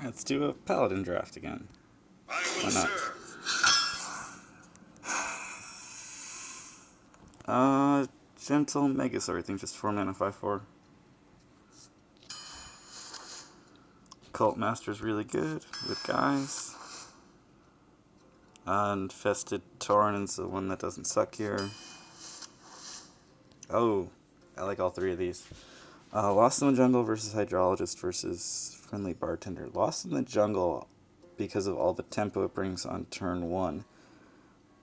Let's do a paladin draft again. Why not? Gentle Megasaur, I think just 4 mana, 5/4. Cult Master's really good with guys. Infested Tauren's the one that doesn't suck here. Oh, I like all three of these. Lost in the Jungle versus Hydrologist versus Friendly Bartender. Lost in the Jungle, because of all the tempo it brings on turn 1,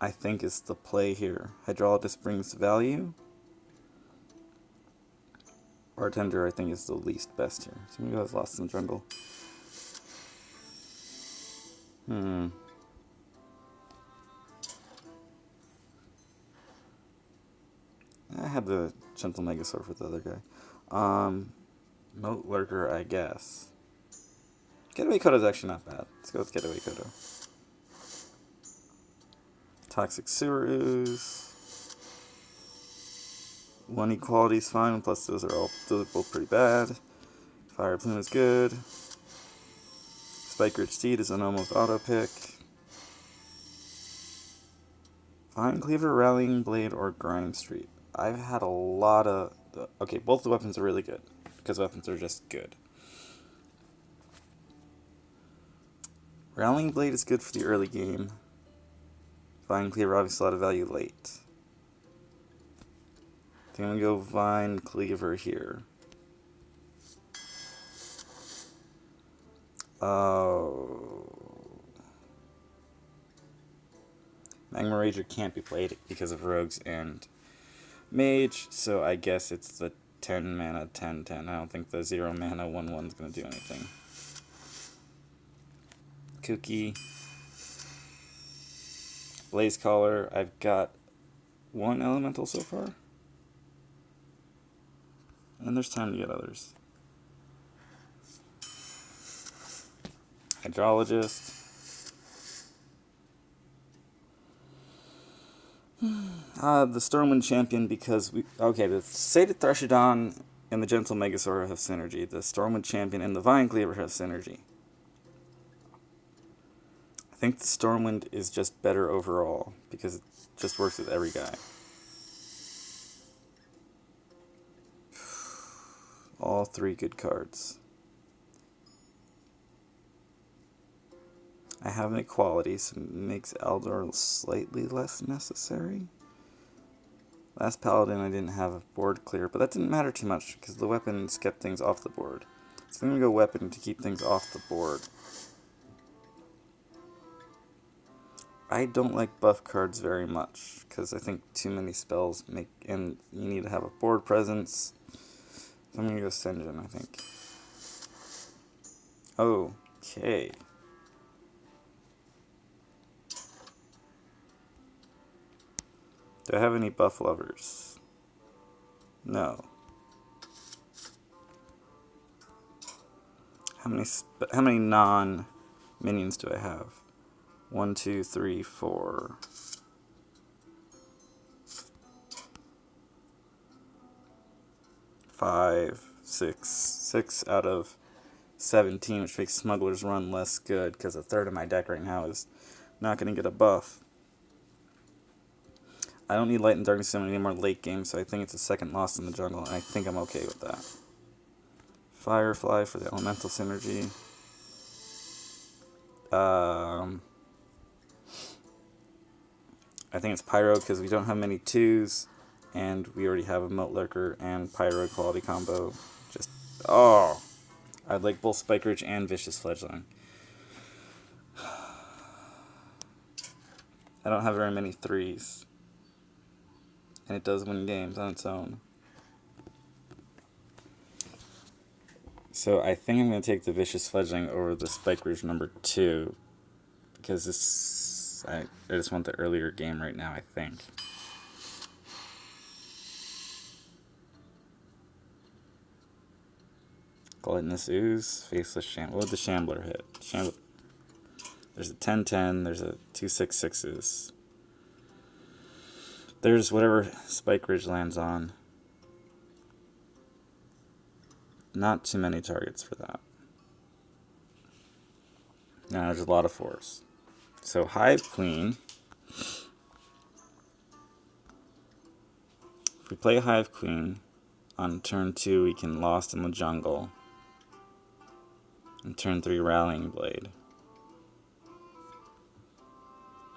I think is the play here. Hydrologist brings value. Bartender, I think, is the least best here. So I'm going to go with Lost in the Jungle. I had the Gentle Megasaur for the other guy. Moat Lurker, I guess. Getaway Kodo's actually not bad. Let's go with Getaway Kodo. Toxic Sewer Ooze. 1 equality is fine, plus those are both pretty bad. Fire Plume is good. Spike Rich Steed is an almost auto pick. Vine Cleaver, Rallying Blade, or Grime Street. I've had a lot of... Okay, both the weapons are really good, because weapons are just good. Rallying Blade is good for the early game. Vine Cleaver obviously a lot of value late. I think I'm going to go Vine Cleaver here. Magma Rager can't be played because of Rogues and Mage, so I guess it's the 10 mana 10/10. I don't think the 0 mana 1/1 is going to do anything. Cookie. Blaze Caller. I've got 1 elemental so far. And there's time to get others. Hydrologist. The Stormwind Champion, because the Sated Thrashodon and the Gentle Megasaur have synergy. The Stormwind Champion and the Vine Cleaver have synergy. I think the Stormwind is just better overall, because it just works with every guy. All 3 good cards. I have an equality, so it makes Eldor slightly less necessary. Last Paladin I didn't have a board clear, but that didn't matter too much, because the weapons kept things off the board. So I'm going to go Weapon to keep things off the board. I don't like buff cards very much, because I think too many spells and you need to have a board presence. So I'm going to go Senjin, I think. Okay. Do I have any buff lovers? No. How many non-minions do I have? 1, 2, 3, 4. 5, 6. 6 out of 17, which makes Smuggler's Run less good, because a third of my deck right now is not going to get a buff. I don't need Light and Darkness anymore late game, so I think it's a second Lost in the Jungle, and I think I'm okay with that. Firefly for the Elemental synergy. I think it's Pyro, because we don't have many 2s, and we already have a Moat Lurker and Pyro quality combo. I'd like both Spike Ridge and Vicious Fledgling. I don't have very many 3s. And it does win games on its own. So I think I'm going to take the Vicious Fledgling over the Spike Ridge number 2. Because I just want the earlier game right now, I think. Gluttonous Ooze, Faceless Shambler. What would the Shambler hit? There's a 10/10, there's a 2/6/6s. There's whatever Spike Ridge lands on. Not too many targets for that. Now there's a lot of 4s. So Hive Queen. If we play Hive Queen, on turn 2 we can Lost in the Jungle. And turn 3 Rallying Blade.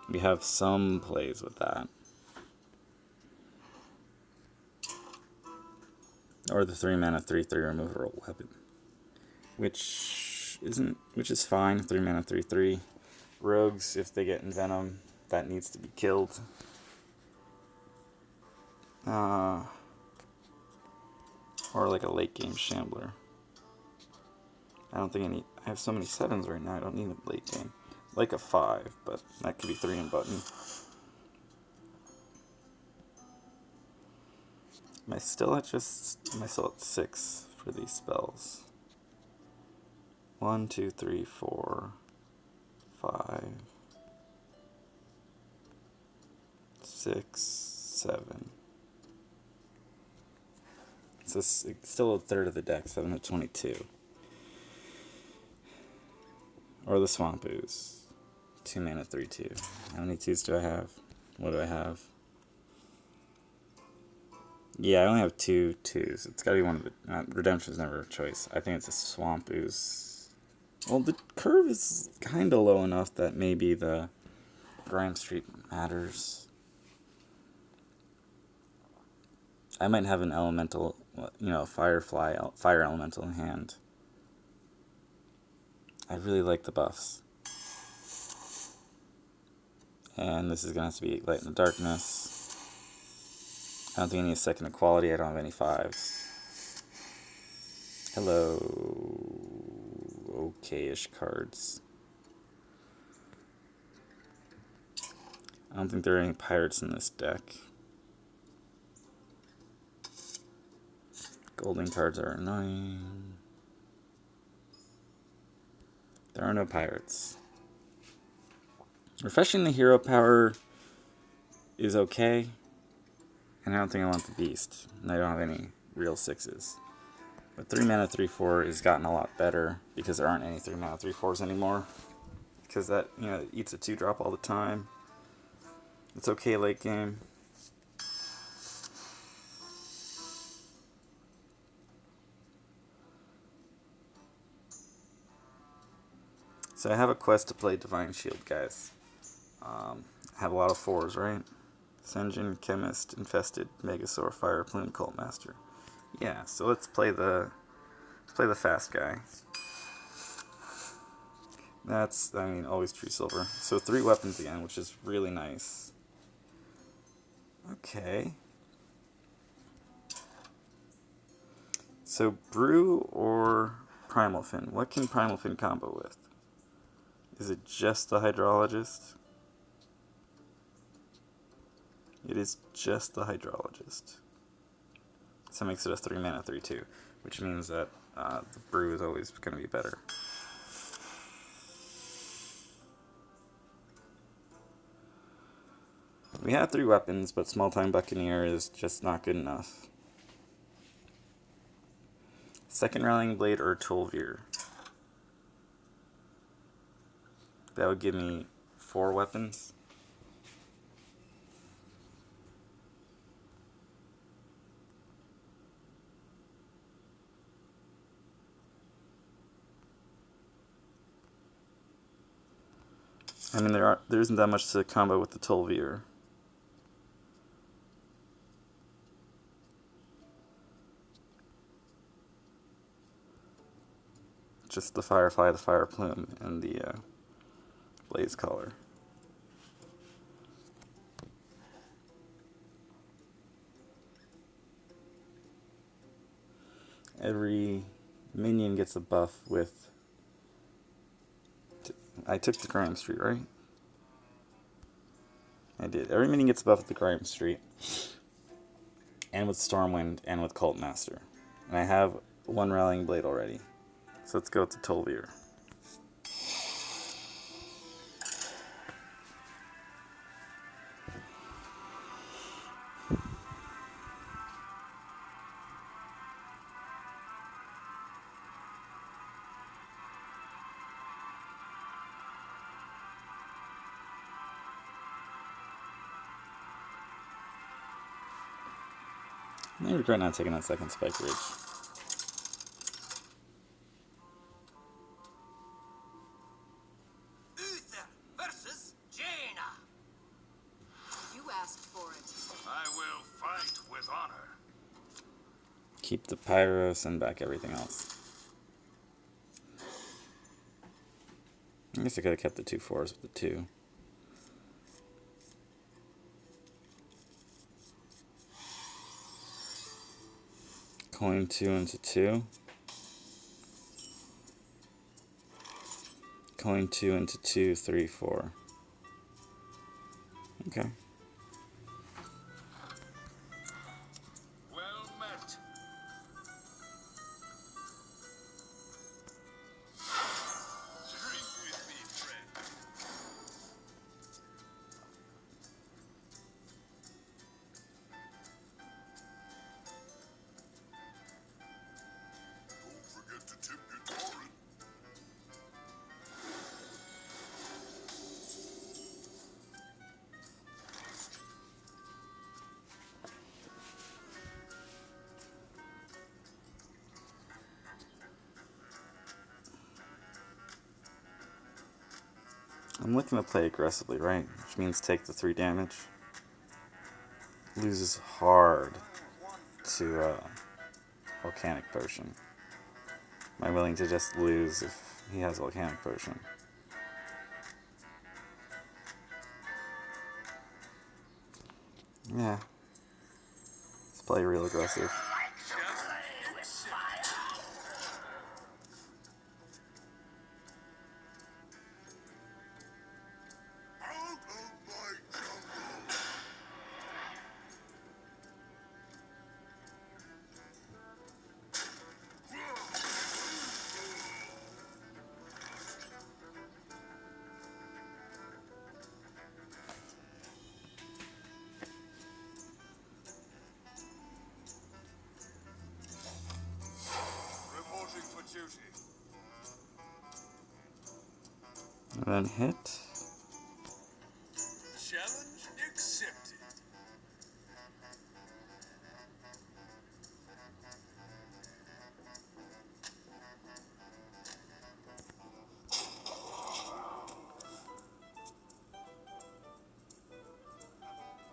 We have some plays with that. Or the 3 mana 3/3 removal weapon. Which is fine. 3 mana 3/3. Rogues, if they get Envenom, that needs to be killed. Or like a late game Shambler. I don't think I have so many 7s right now, I don't need a late game. Like a 5, but that could be 3 and button. Am I still at 6 for these spells? 1, 2, 3, 4, 5, 6, 7. So it's still a third of the deck, 7 to 22. Or the Swamp Ooze. 2 mana 3/2. How many 2s do I have? What do I have? Yeah, I only have 2 2s. It's gotta be one of the... Redemption's never a choice. I think it's a Swamp Ooze. Well, the curve is kinda low enough that maybe the Grime Street matters. I might have an elemental, fire elemental in hand. I really like the buffs. And this is going to have to be Light in the Darkness. I don't think I need a second equality. I don't have any 5s. Hello. Okay-ish cards. I don't think there are any pirates in this deck. Golden cards are annoying. There are no pirates. Refreshing the hero power is okay. And I don't think I want the beast. And I don't have any real 6s. But 3 mana 3/4 has gotten a lot better because there aren't any 3 mana 3/4s anymore. Because that, it eats a 2-drop all the time. It's okay late game. So I have a quest to play Divine Shield, guys. I have a lot of 4s, right? Senjin, Chemist, Infested, Megasaur, Fire Plume, Cult Master. Yeah, so let's play the fast guy. That's, always True Silver. So 3 weapons again, which is really nice. Okay. So Brew or Primal Fin? What can Primal Fin combo with? Is it just the Hydrologist? It is just the Hydrologist. So it makes it a 3 mana 3/2, which means that the Brew is always going to be better. We have 3 weapons, but Small Time Buccaneer is just not good enough. Second Rallying Blade or Tulvir. That would give me 4 weapons. There isn't that much to combo with the Tulvir. Just the Firefly, the Fire Plume, and the Blaze Caller. Every minion gets a buff with... I took the Grime Street, right? I did. Every minion gets a buff with the Grime Street, and with Stormwind, and with Cult Master. And I have 1 Rallying Blade already. So let's go with the Tulvir. I regret not taking that second Spike Ridge. Uther versus Jaina. You asked for it. I will fight with honor. Keep the Pyro, send back everything else. I guess I could have kept the 2 4s with the 2. Coin 2 into 2. Coin 2 into 2, 3, 4. Okay. Well met. Drink with me, friend. Don't forget to tip your Tauren. I'm looking to play aggressively, right? Which means take the 3 damage. Loses hard to Volcanic Potion. Am I willing to just lose if he has Volcanic Potion? Yeah. Let's play real aggressive. Reporting for duty. And then hit. Challenge accepted.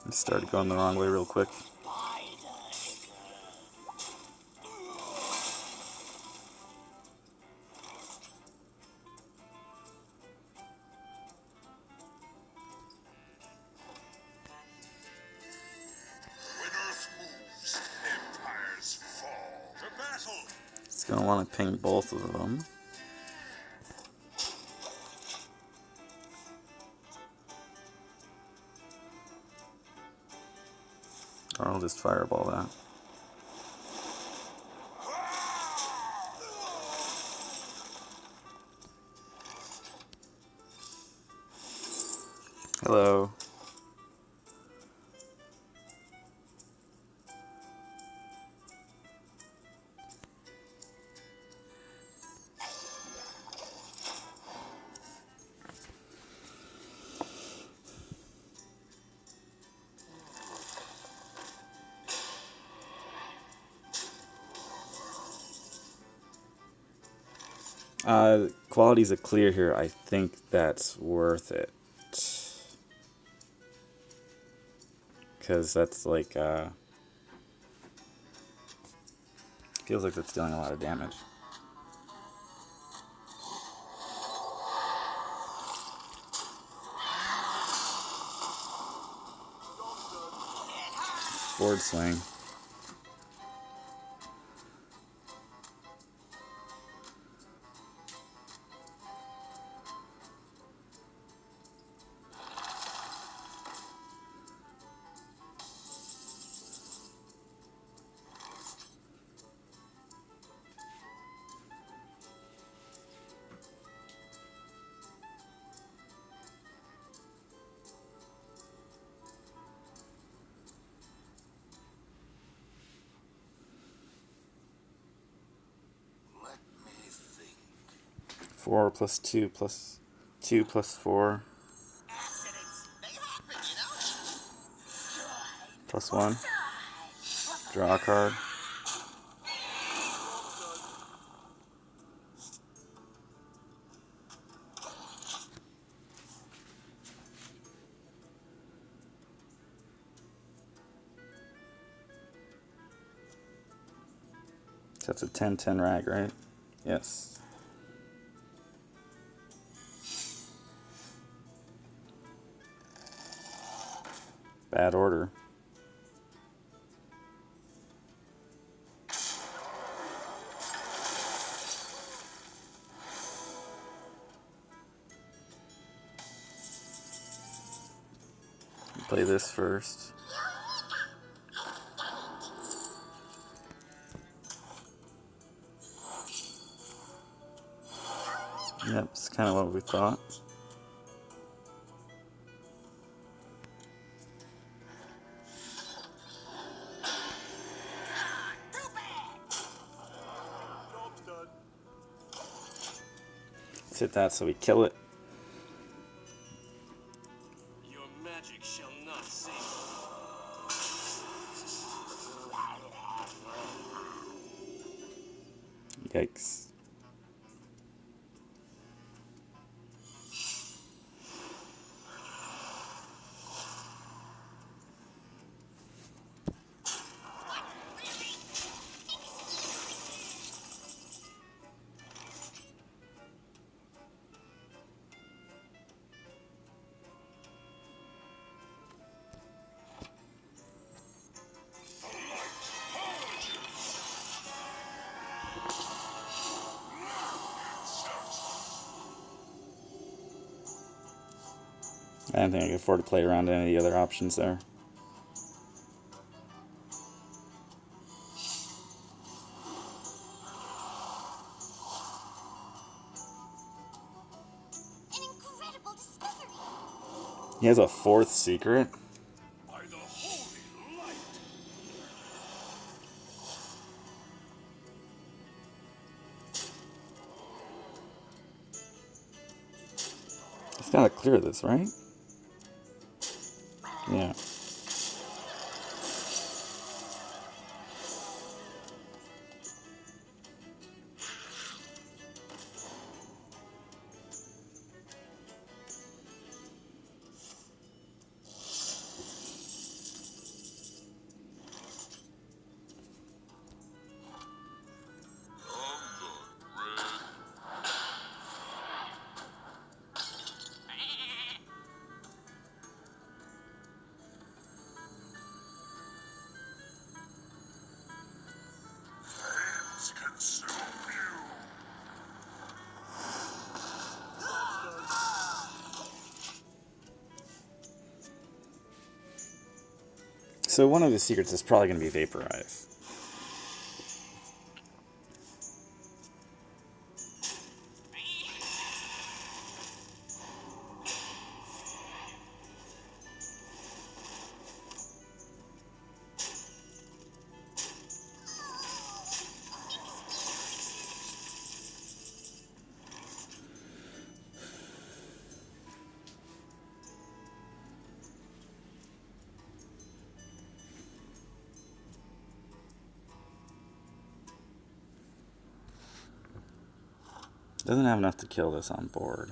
I started going the wrong way real quick. When Earth moves, empires fall. To battle! It's gonna want to ping both of them. Or I'll just fireball that. Hello. Qualities of clear here, I think that's worth it. Because that's like, feels like that's dealing a lot of damage. Board swing. Let me think. 4 plus 2 plus 2 plus 4 Accidents. They happen, you know? plus 1. Draw a card. That's a 10/10 rag, right? Yes. Bad order. Play this first. Yep, it's kind of what we thought. Let's hit that so we kill it. Your magic shall not save Yikes. I don't think I can afford to play around any of the other options there. An incredible discovery. He has a 4th secret. by the holy light. It's gotta clear this, right? Yeah. Flames consume you. So one of the secrets is probably gonna be vaporize. Doesn't have enough to kill this on board.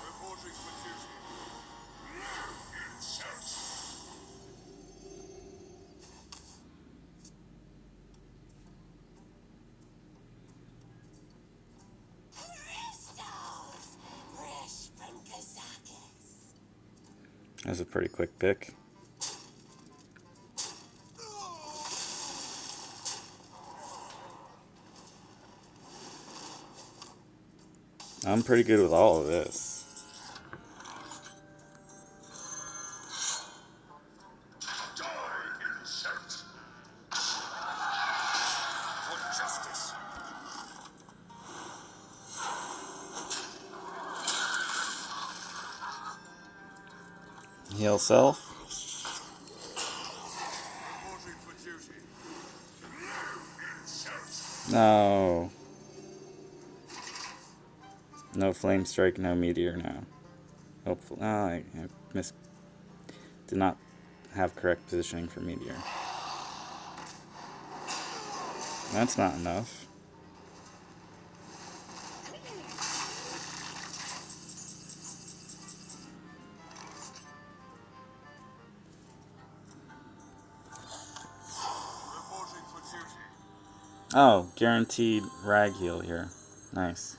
Reporting for duty. Insert. Crystals! Fresh from Kazakis. That's a pretty quick pick. I'm pretty good with all of this. Die, insect. For justice. Heal self. Reporting for duty. Insert. No. No flame strike, no meteor now. Hopefully. Oh, did not have correct positioning for meteor. That's not enough. Reporting for duty. Oh, guaranteed rag heal here. Nice.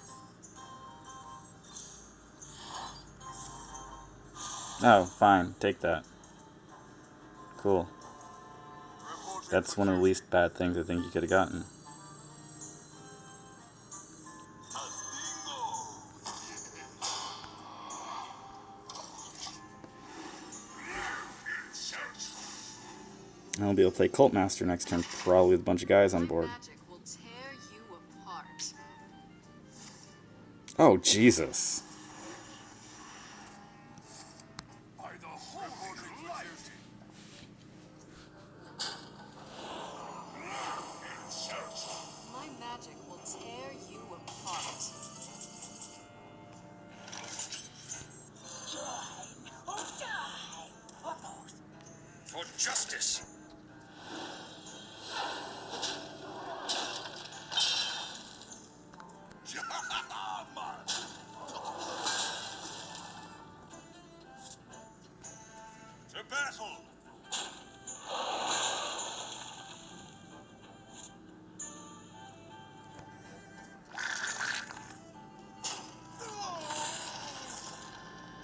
Oh, fine. Take that. Cool. Reporting That's for one of the duty. least bad things I think you could have gotten. I'll be able to play Cult Master next turn, probably with a bunch of guys on board. Magic will tear you apart. Oh, Jesus. By the holy light. My magic will tear you apart. For justice. To battle.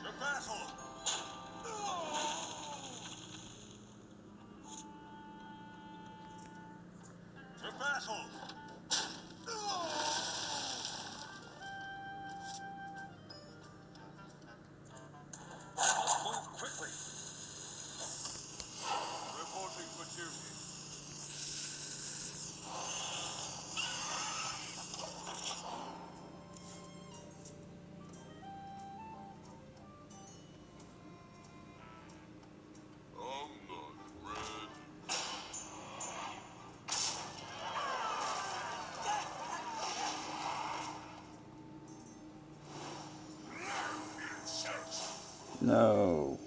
To battle. To battle. Move quickly. Reporting for duty. I'm not ready. No.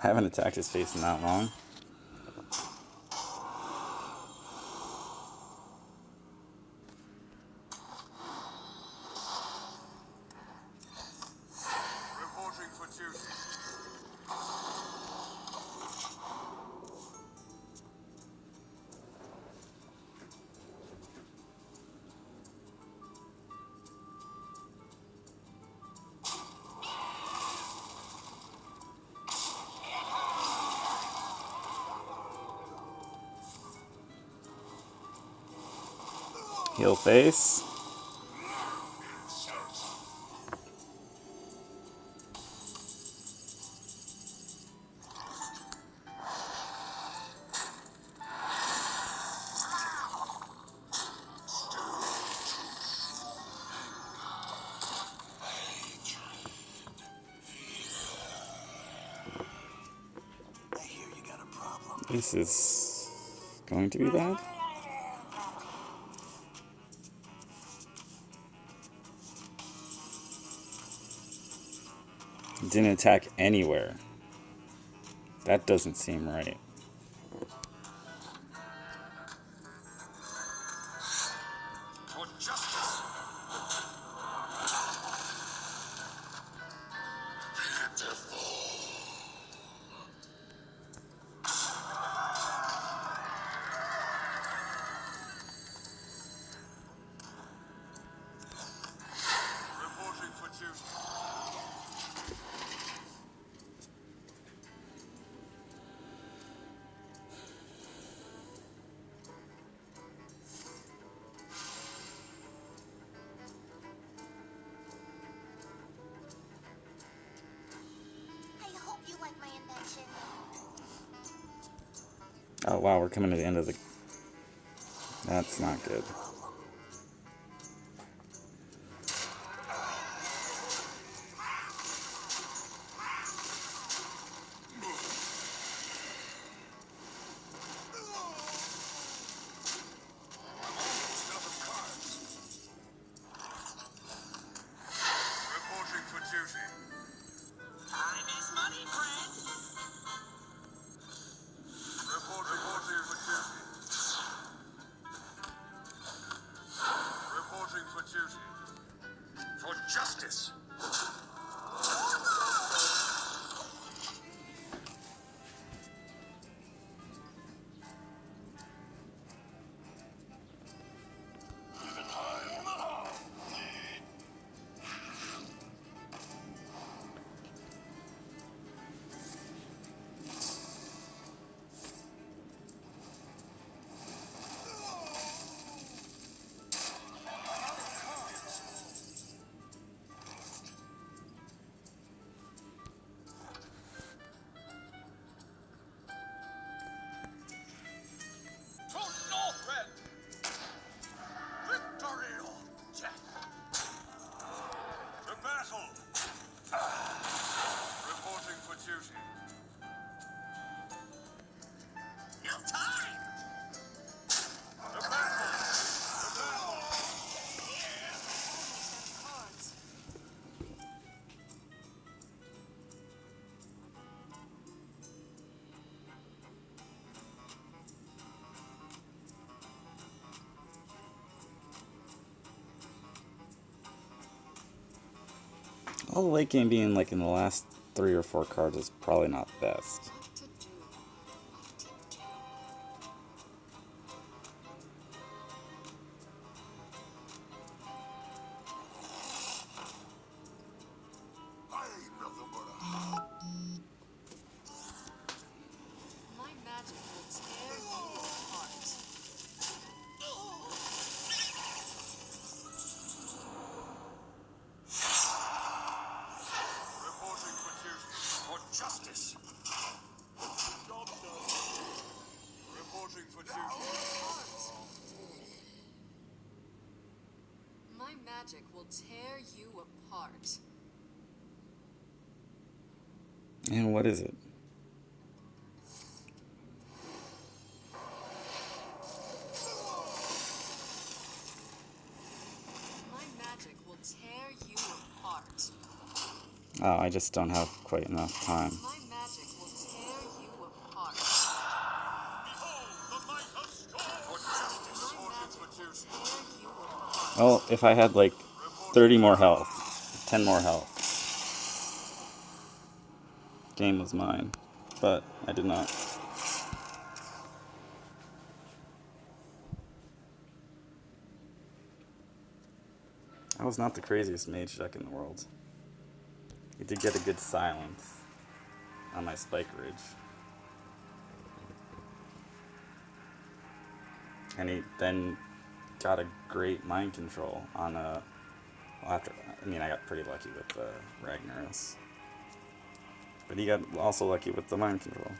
I haven't attacked his face in that long. Reporting for duty. Heal face. This is going to be bad. Didn't attack anywhere. That doesn't seem right. For justice. Reporting for duty. I hope you like my invention. Oh wow, we're coming to the end of the... That's not good. All the late game being like in the last 3 or 4 cards is probably not best. What to do? What to do? I ain't nothing but a My magic will tear you apart. reporting for duty. For justice. Job done. Reporting for duty. My magic will tear you apart. And what is it? My magic will tear you apart. Oh, I just don't have quite enough time. My magic will tear you apart. Behold the might of storm. For justice. My Reporting magic for will duty. tear you apart. Well, if I had like 30 more health, 10 more health, game was mine. But I did not. I was not the craziest mage deck in the world. He did get a good silence on my Spike Ridge. And he then got a great mind control on a... Well, after, I mean, I got pretty lucky with Ragnaros. But he got also lucky with the mind control.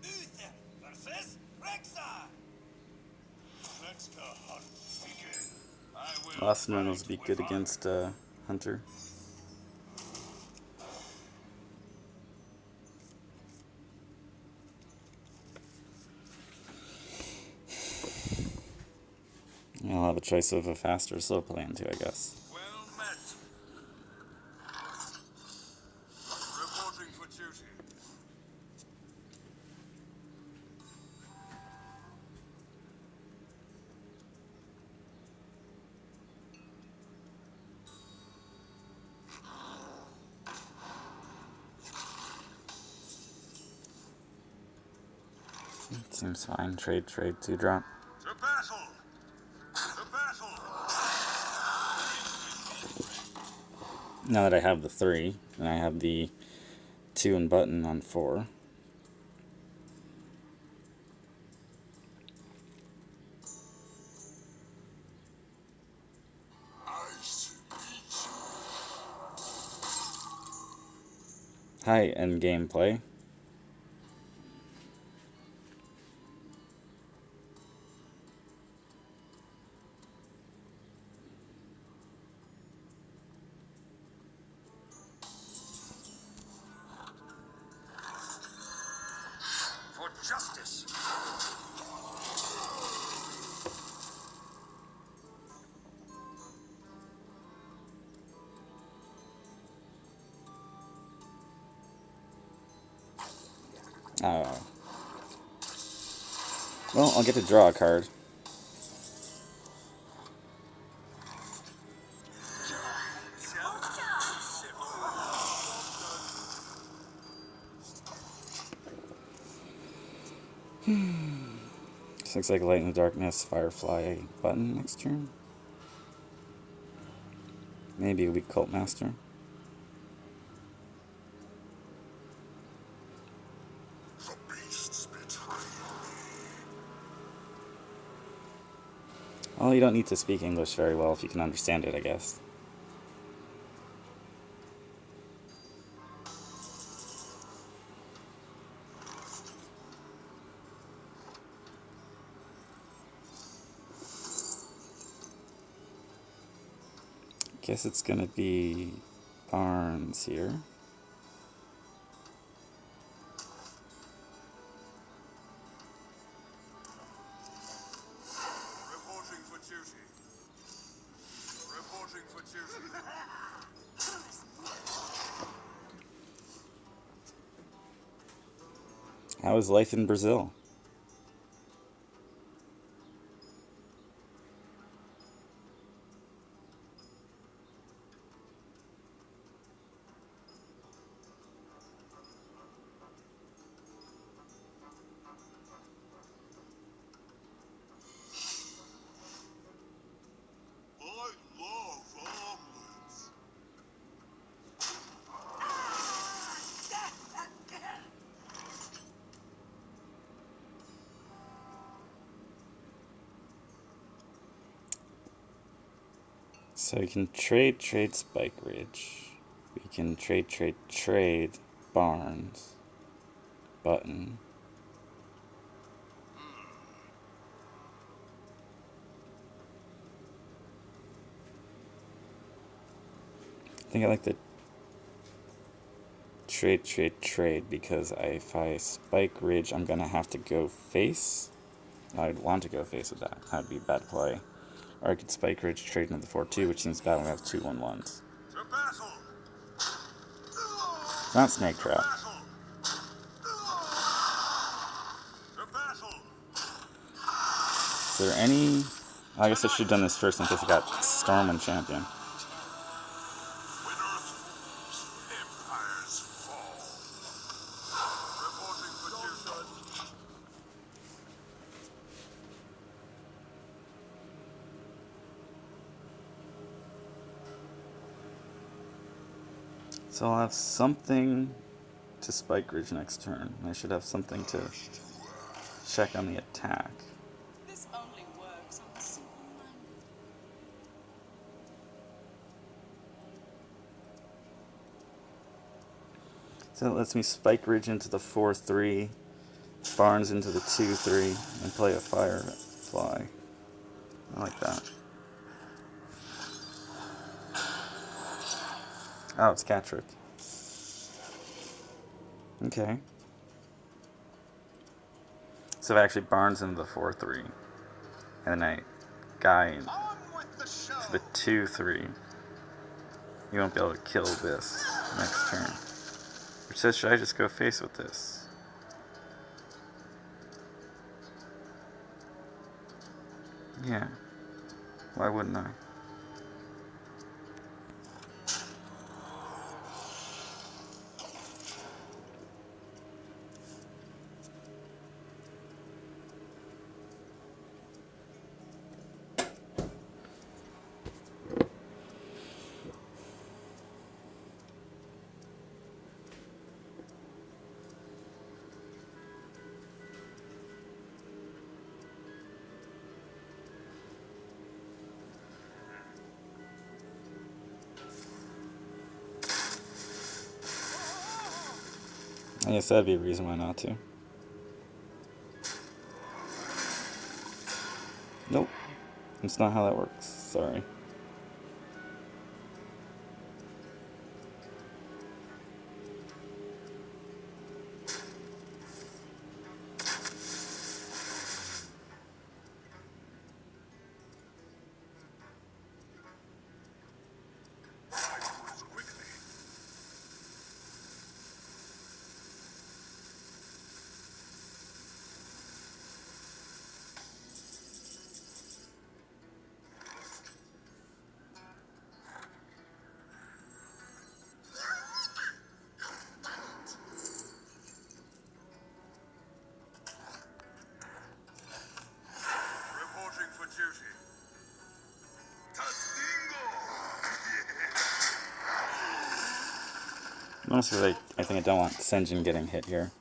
Uther versus Rexar. Let the hunt begin. I will Last one was fight be with good honor. against Hunter. I'll have a choice of a fast or slow plan too, I guess. Well met. Reporting for duty. Seems fine. Trade, 2-drop. To battle. To battle. Now that I have the 3, and I have the 2 and button on 4. Hi, end gameplay. For justice. Oh. Well, I'll get to draw a card. This looks like Light in the Darkness, Firefly button next turn. Maybe a weak Cult Master. The beasts betray me. Well, you don't need to speak English very well if you can understand it, I guess. Guess it's gonna be Barnes here. Reporting for duty. Reporting for duty. How is life in Brazil? So we can trade Spike Ridge. We can trade Barnes. Button. I think I like the trade because if I Spike Ridge, I'm gonna have to go face. I'd want to go face with that. That'd be a bad play. Or I could Spike Ridge trade into the 4-2, which seems bad when we have 2-1-1s. To battle. It's not Snake Trap. To battle. Is there any... I guess I should have done this first in case I got Stormwind Champion. Winners lose. Empires fall. Reporting for duty. So I'll have something to Spike Ridge next turn. I should have something to check on the attack. This only works on a simple mind. So it lets me Spike Ridge into the 4-3, Barnes into the 2-3, and play a Firefly. I like that. Oh, it's Catrick. Okay. So if I actually Barnes into the 4-3, and then I Guy to the 2-3, you won't be able to kill this next turn. Which says, should I just go face with this? Yeah. Why wouldn't I? I guess that'd be a reason why not to. Nope. That's not how that works. Sorry. Reporting for duty. Mostly, like, I think I don't want Senjin getting hit here.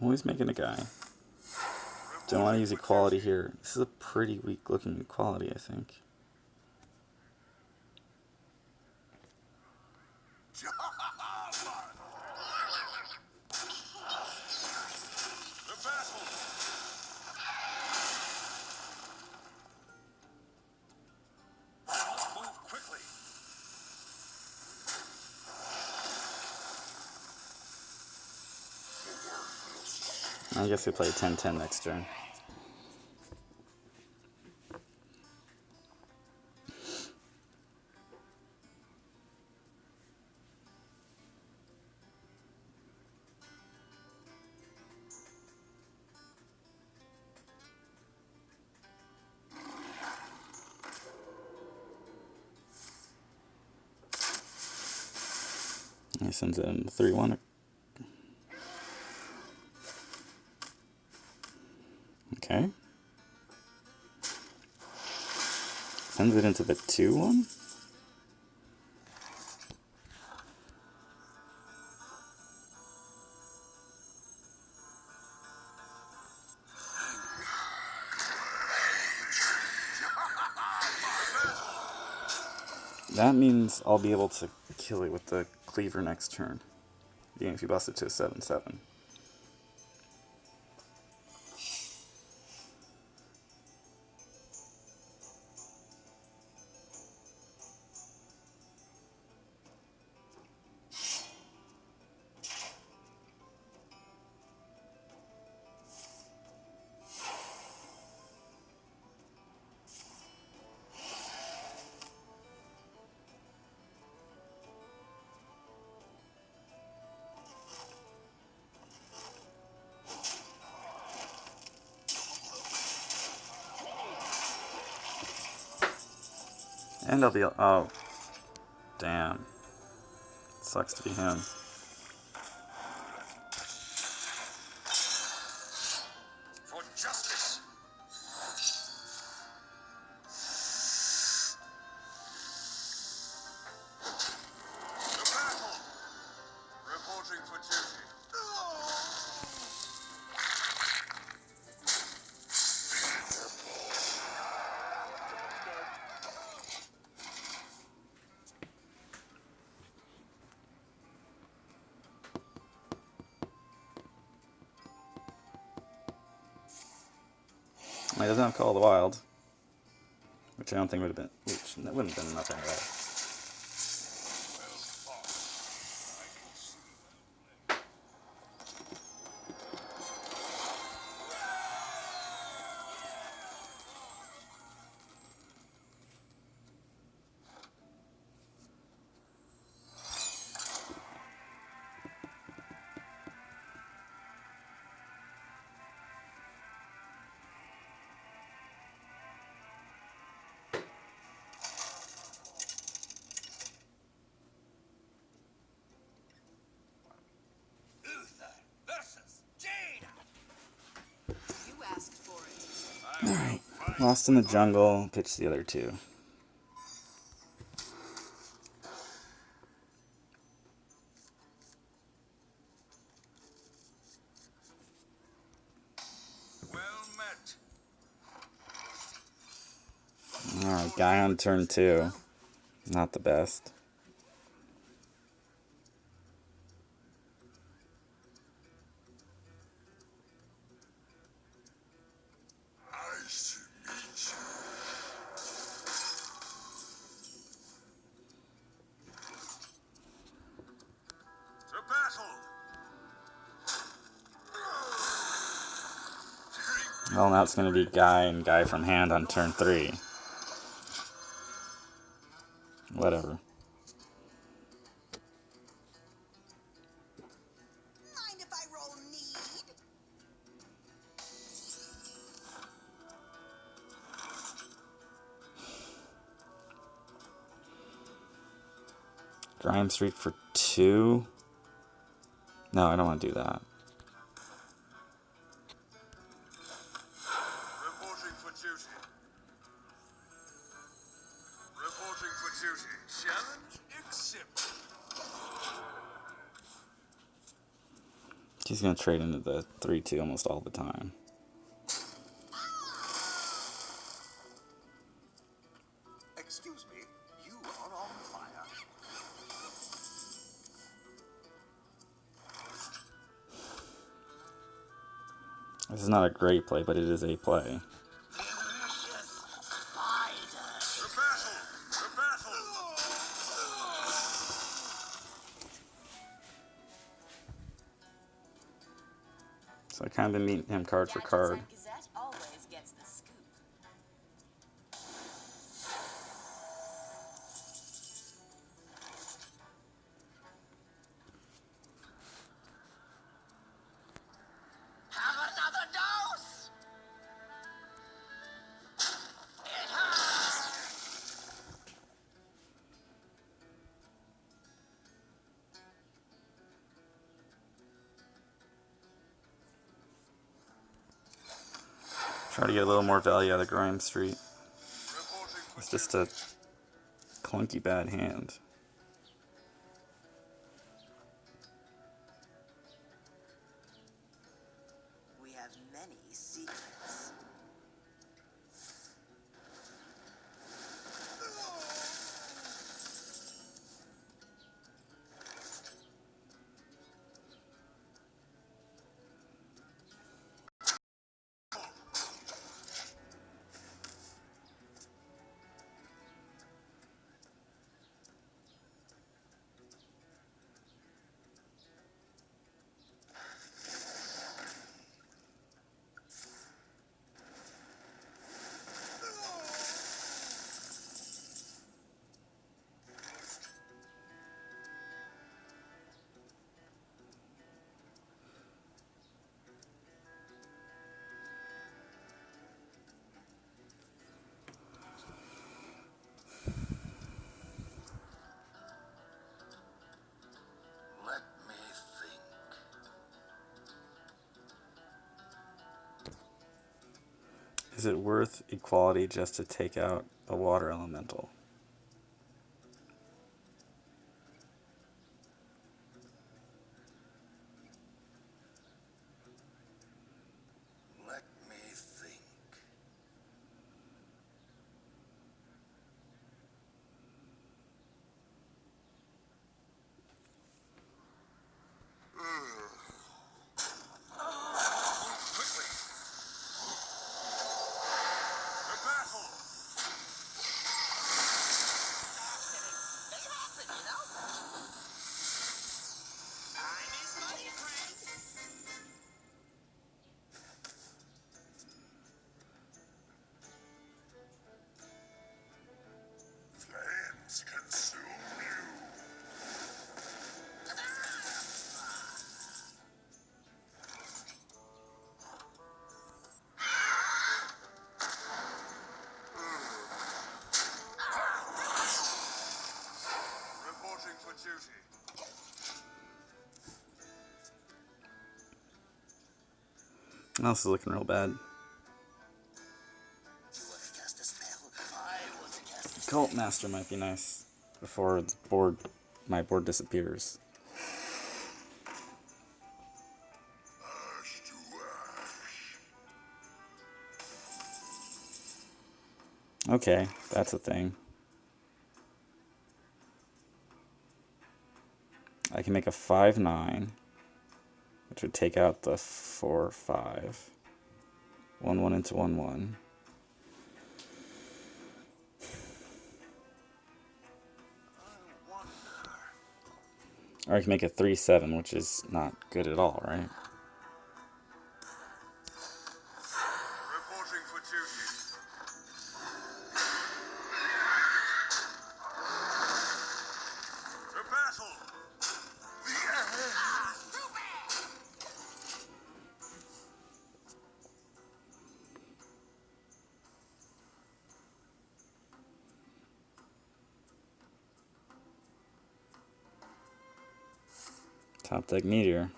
Always making a guy. Don't want to use equality here. This is a pretty weak looking equality, I think. The battle. Move quickly. I guess we play 10-10 next turn. He sends it in 3-1. Okay. Sends it into the 2-1. That means I'll be able to kill it with the cleaver next turn. Even if you bust it to a 7-7. And I'll be... Oh. Damn. Sucks to be him. For justice. The battle. Reporting for duty. He doesn't have Call of the Wild. Which I don't think would have been... Which that wouldn't have been enough anyway. You asked for it. Alright. Lost in the Jungle. Pitch the other two. Well met. Alright, guy on turn 2. Not the best. Nice to meet you. To battle. Well, now it's going to be guy and guy from hand on turn 3. Whatever. Mind if I roll need? Grime Street for 2. No, I don't want to do that. Reporting for duty. Reporting for duty. Challenge accepted. He's going to trade into the 3-2 almost all the time. This is not a great play, but it is a play. To battle! To battle! So I kind of been meeting him card for card. Gazette always gets the scoop. Have another dose! Try to get a little more value out of Grime Street. Reporting for It's just a clunky bad hand. We have many secrets. Let me think. Is it worth equality just to take out a water elemental? Let me think. Quickly! To battle! They happen, you know? Time is money, friend! Flames consume you. Reporting for duty. This is looking real bad. You want to cast a spell? I want to cast a spell. Cult Master might be nice before the my board disappears. Ash to ash. Okay, that's a thing. I can make a 5/9, which would take out the 4/5. 1/1 into 1/1. Or I can make a 3/7, which is not good at all, right? Reporting for duty. To battle! Top deck Meteor.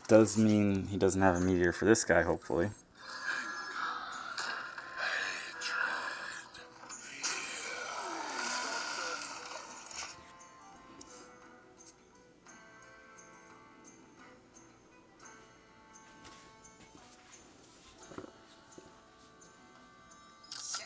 Does mean he doesn't have a Meteor for this guy, hopefully. Say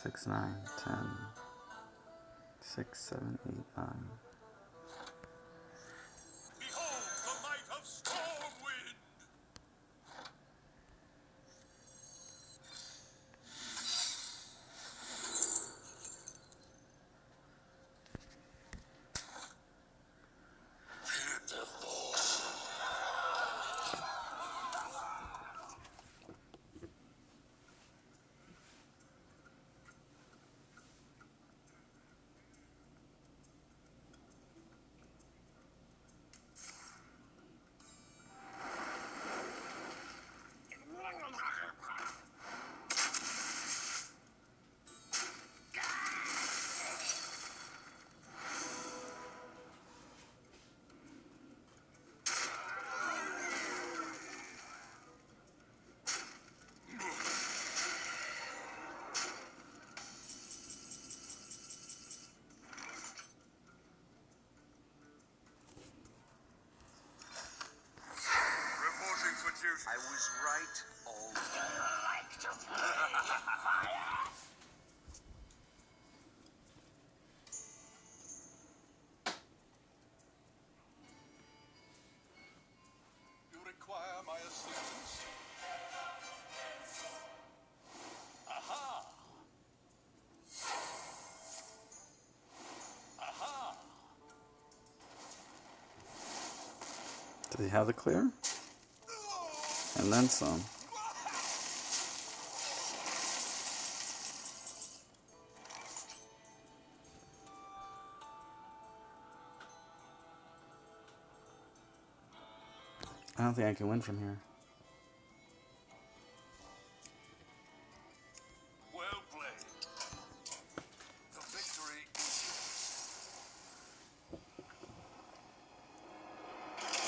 6, 9, 10, 6, 7, 8, 9. Behold the might of Stormwind! Reporting for duty. I was right all like to play fire. You require my assistance? Aha! Aha! Does he have the clear? And then some. I don't think I can win from here. Well played. The victory is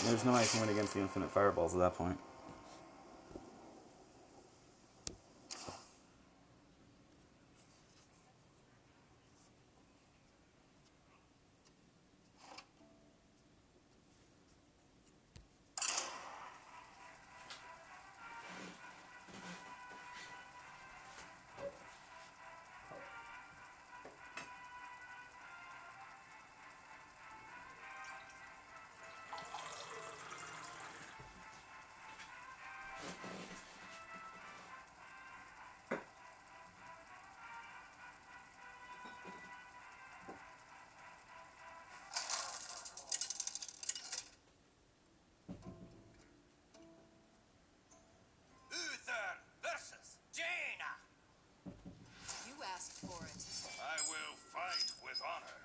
There's no way I can win against the infinite fireballs at that point. Uther versus Jaina. You asked for it. I will fight with honor.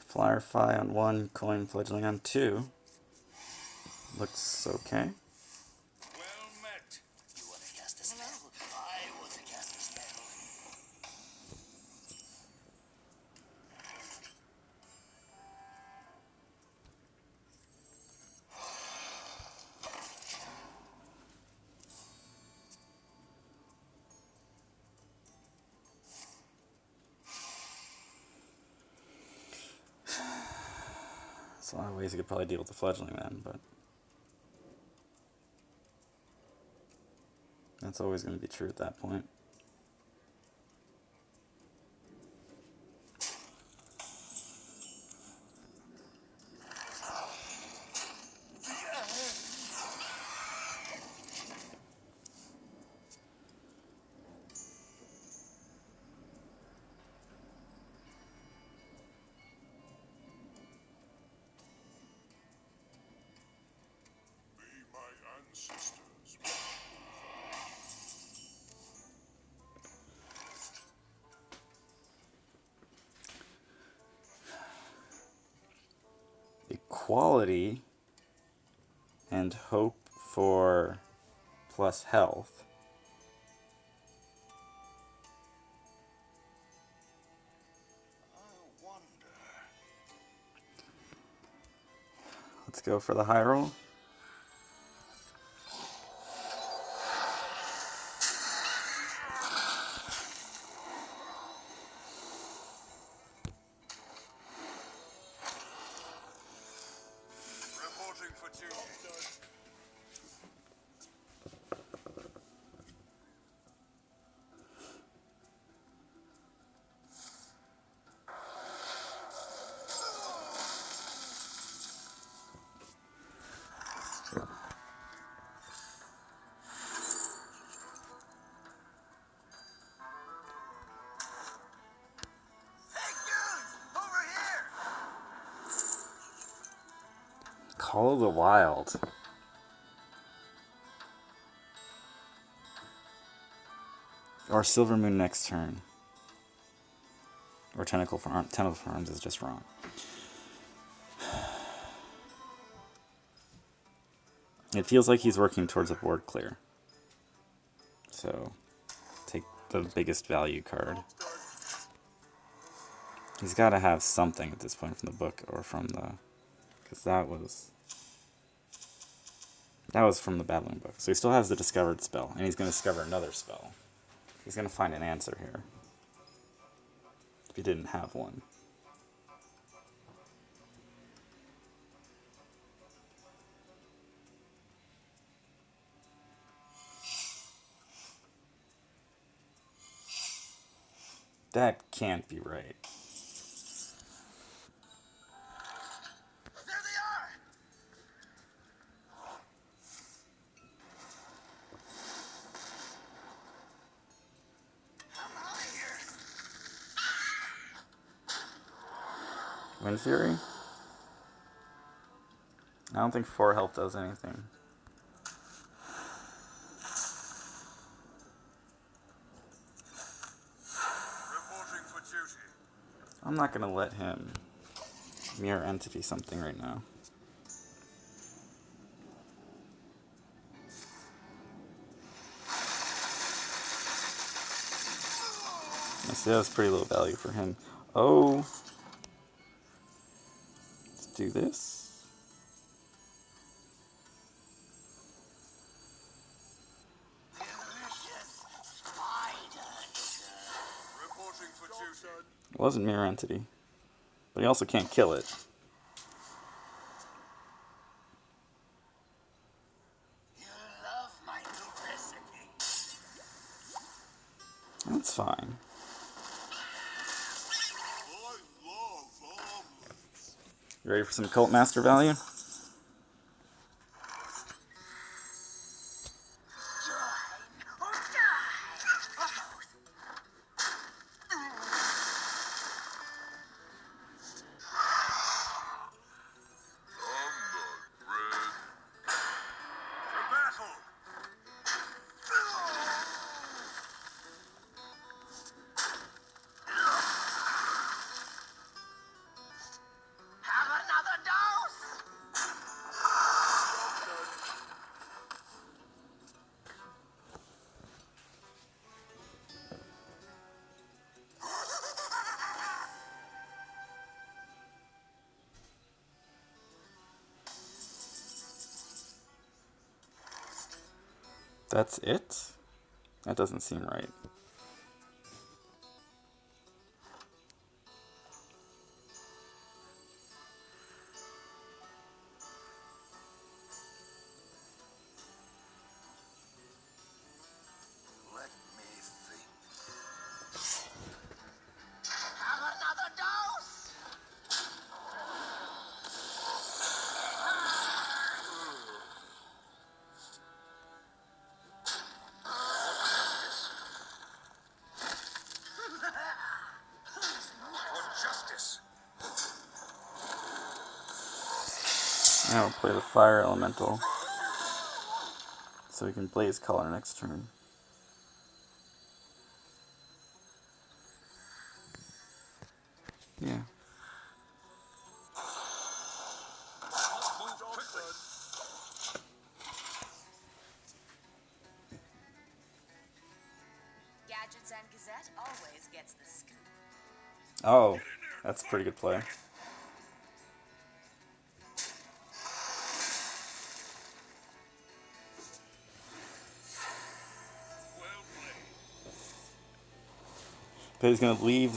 Flyer Fi on 1, coin fledgling on 2. Looks okay. Well met. You want to cast a spell? I want to cast a spell. There's a lot of ways you could probably deal with the fledgling then, but that's always going to be true at that point. Be my ancestors. Equality and hope for plus health. I wonder. Let's go for the high roll. Reporting for duty. Hey, dudes! Over here! Call of the Wild. Or Silver Moon next turn. Or Tentacle Farms is just wrong. It feels like he's working towards a board clear. So, take the biggest value card. He's got to have something at this point from the book or from the... Because that was from the Battling book. So he still has the discovered spell, and he's going to discover another spell. He's going to find an answer here. If he didn't have one. That can't be right. There they are! I'm out of here! Wind Fury? I don't think 4 health does anything. Reporting for duty. I'm not going to let him mirror entity something right now. I see that was pretty low value for him. Oh! Let's do this. Delicious spiders. Reporting for duty. It wasn't mirror entity. But he also can't kill it. You love my new recipe. That's fine. I love omelets. You ready for some Cult Master value? Join or die. For battle! Have another dose. That's it? That doesn't seem right. Let me think. Have another dose. For justice! Now we'll play the Fire Elemental. So we can Blaze Color next turn. Yeah. Move quickly! Gadgets and Gazette always gets the scoop. Oh, that's a pretty good play. Well played. But he's gonna leave.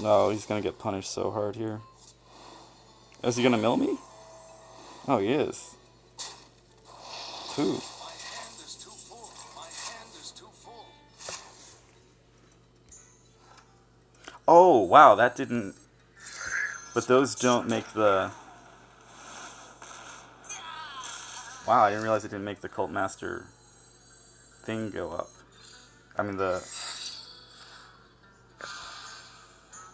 No, he's gonna get punished so hard here. Is he gonna mill me? Oh, he is. 2. My hand is too full. My hand is too full. Oh, wow, that didn't... But those don't make the... Wow, I didn't realize it didn't make the Cult Master thing go up. I mean, the...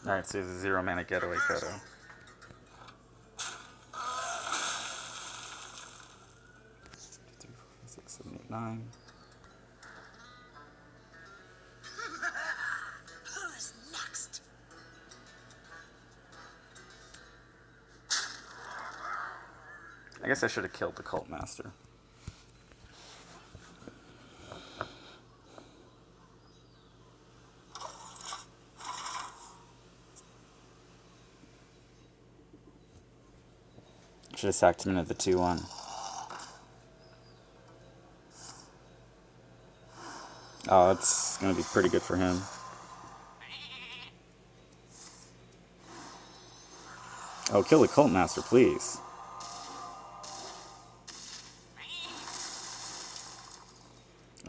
Alright, so it's a 0 mana getaway Kodo. 3, 4, 5, 6, 7, 8, 9. Who's next? I guess I should have killed the Cult Master. Should have sacked him into the 2-1. Oh, that's going to be pretty good for him. Oh, kill the Cult Master, please.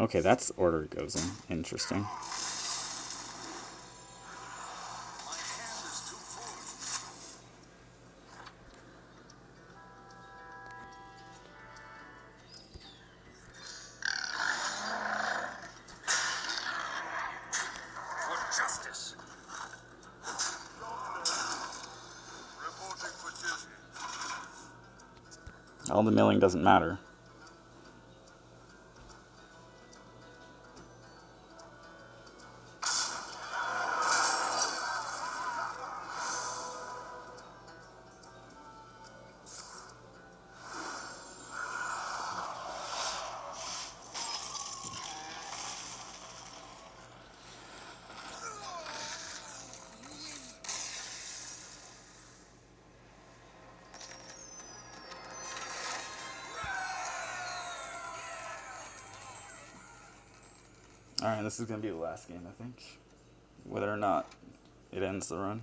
Okay, that's the order it goes in. Interesting. My hand is too full. For justice. Reporting for duty. All the milling doesn't matter. Alright, this is going to be the last game, I think. Whether or not it ends the run.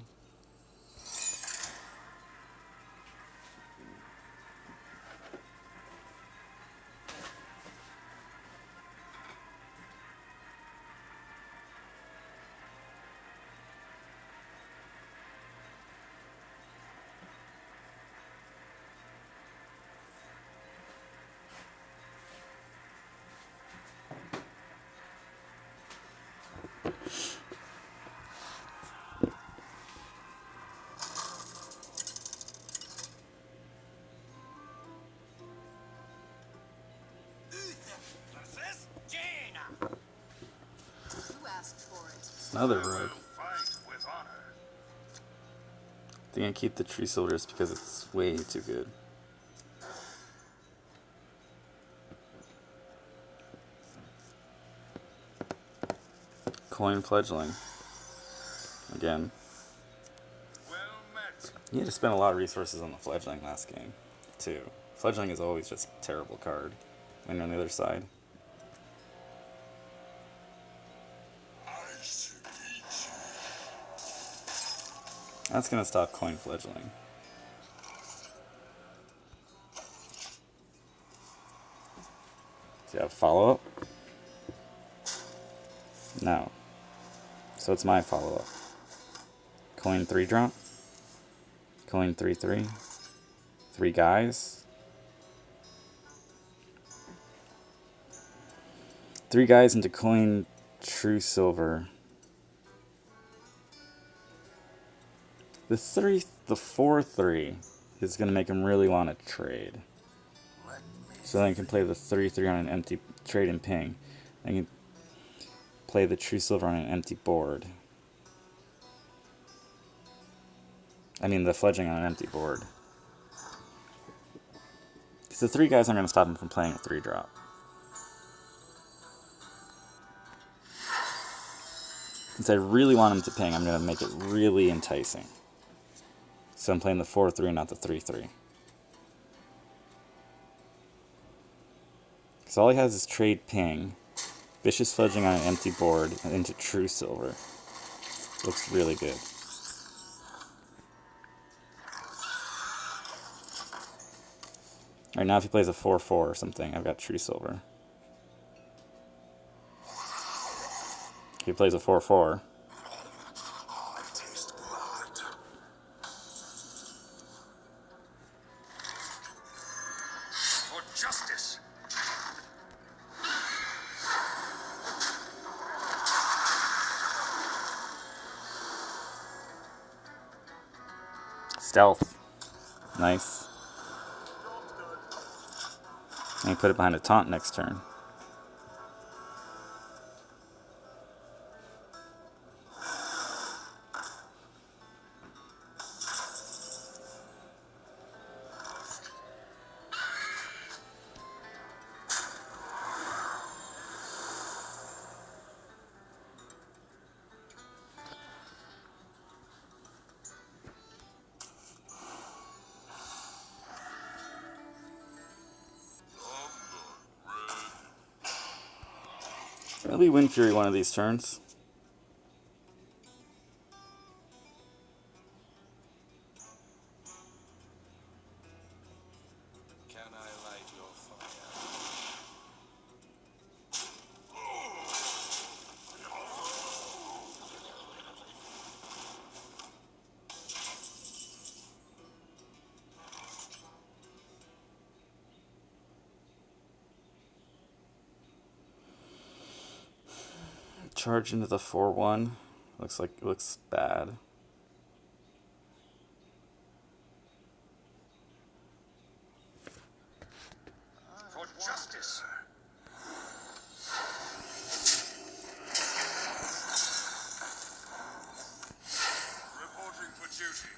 You asked for it. Another rogue. Fight with honor. They're going to keep the Tree Soldiers because it's way too good. Coin Fledgling. Again. Well met. You had to spend a lot of resources on the Fledgling last game, too. Fledgling is always just a terrible card when you're on the other side. That's going to stop Coin Fledgling. Do you have follow-up? No. So it's my follow-up. Coin 3-drop. Coin 3/3. 3 guys. 3 guys into coin True Silver. The 4/3 is going to make him really want to trade. So then I can play the 3/3 on an empty trade and ping. I can play the True Silver on an empty board. I mean the Fledgling on an empty board. Because the 3 guys aren't going to stop him from playing a 3-drop. Since I really want him to ping, I'm going to make it really enticing. So I'm playing the 4/3, not the 3/3. Because all he has is trade ping, vicious fledging on an empty board, and into True Silver. Looks really good. Alright, now if he plays a 4-4 or something, I've got Tree Silver. If he plays a 4-4, I taste blood. For justice. Stealth. Nice. And he put it behind a taunt next turn. Maybe Wind Fury one of these turns. Can I light your fire? Charge into the 4-1. Looks bad. For justice. Reporting for duty.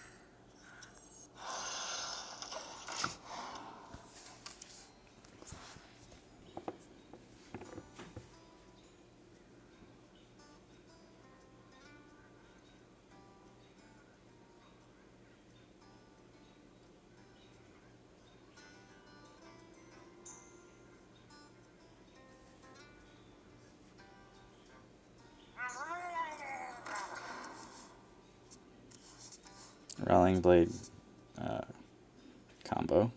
Rallying Blade combo.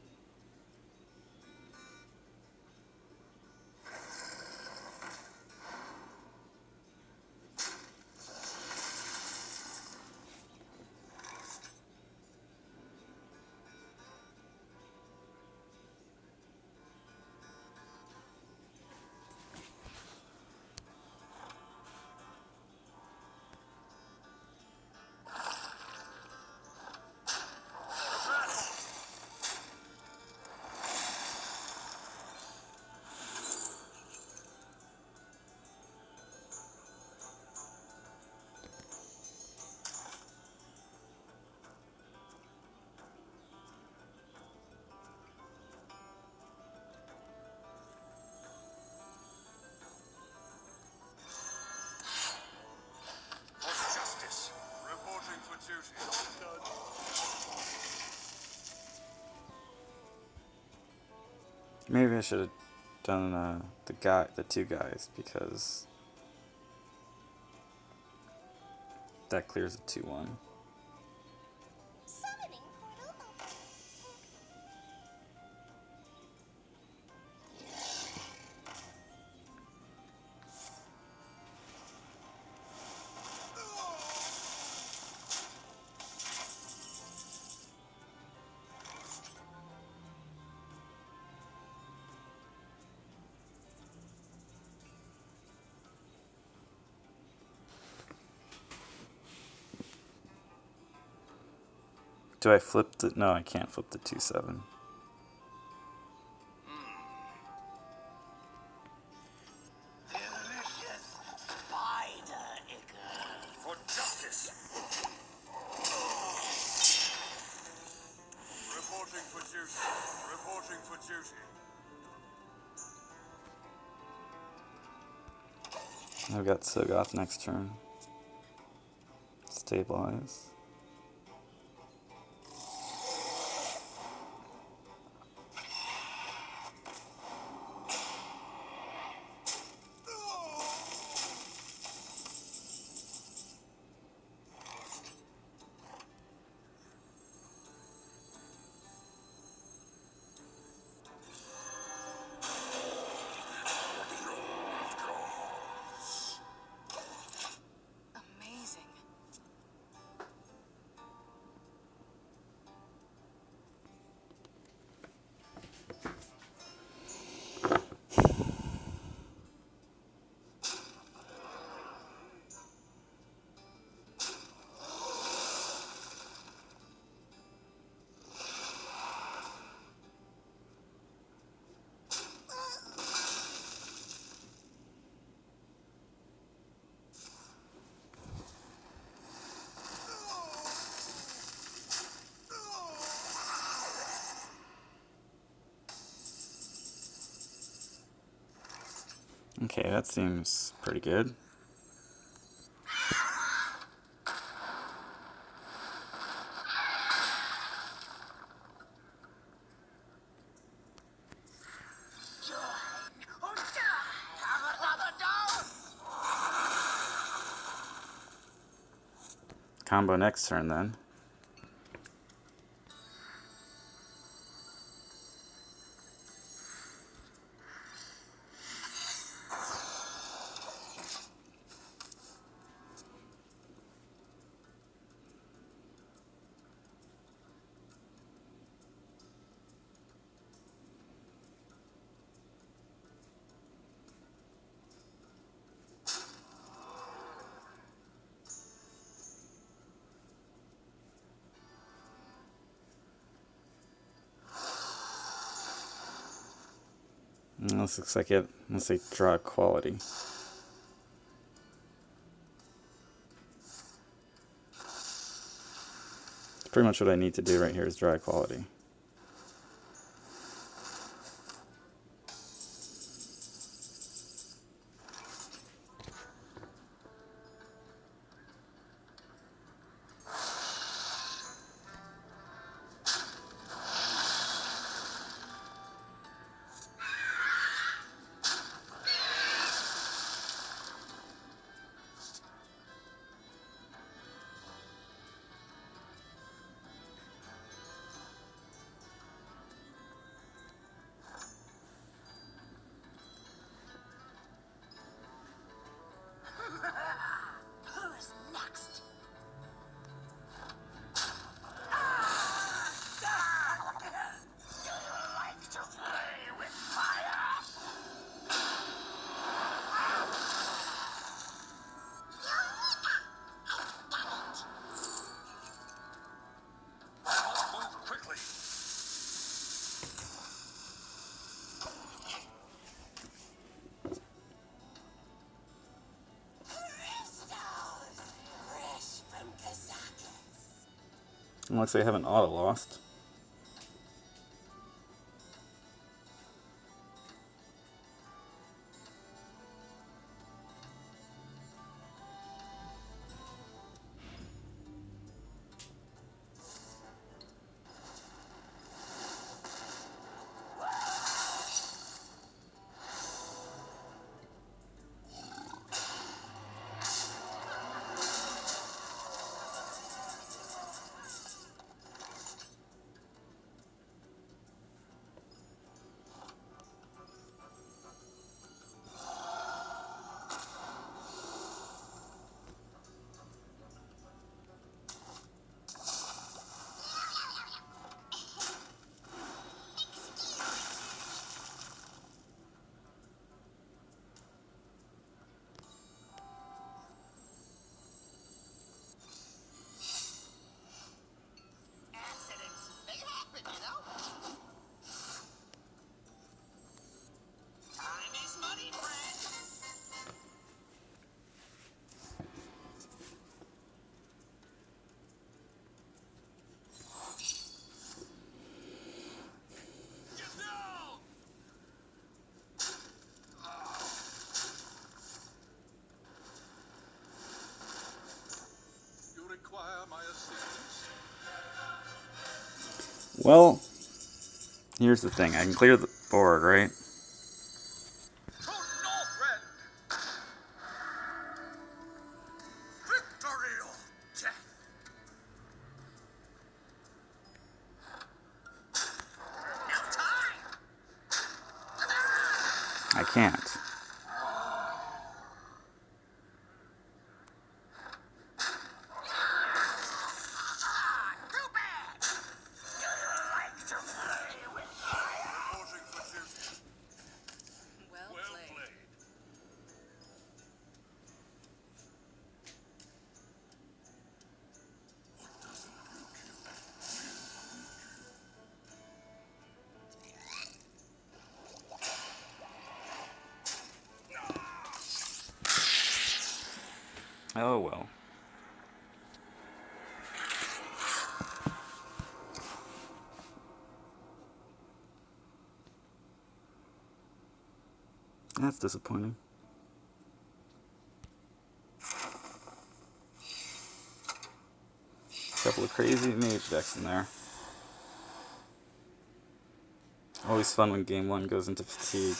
For justice. Reporting for duty. Maybe I should have done the two guys, because that clears a 2-1. Summoning portal open. Do I flip the... No, I can't flip the 2-7. Delicious spider ichor. For justice. Reporting for duty. Reporting for duty. I've got Sogoth next turn. Stabilize. Okay, that seems pretty good. Combo next turn then. This looks like it. Let's say draw quality. Pretty much what I need to do right here is draw quality. Who's next? Like to play with fire? Must move quickly. Fresh from Kazakis. Looks like I haven't auto lost. Accidents, they happen, you know? Time is money, friend. Get down! You require my assistance? Well, here's the thing. I can clear the board, right? To Northrend! Victory or death! Now time! I can't. Too bad! Like to play with fire? Forging for duty. Well Well played. played. Oh well. That's disappointing. Couple of crazy mage decks in there. Always fun when game 1 goes into fatigue.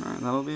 Alright, that'll be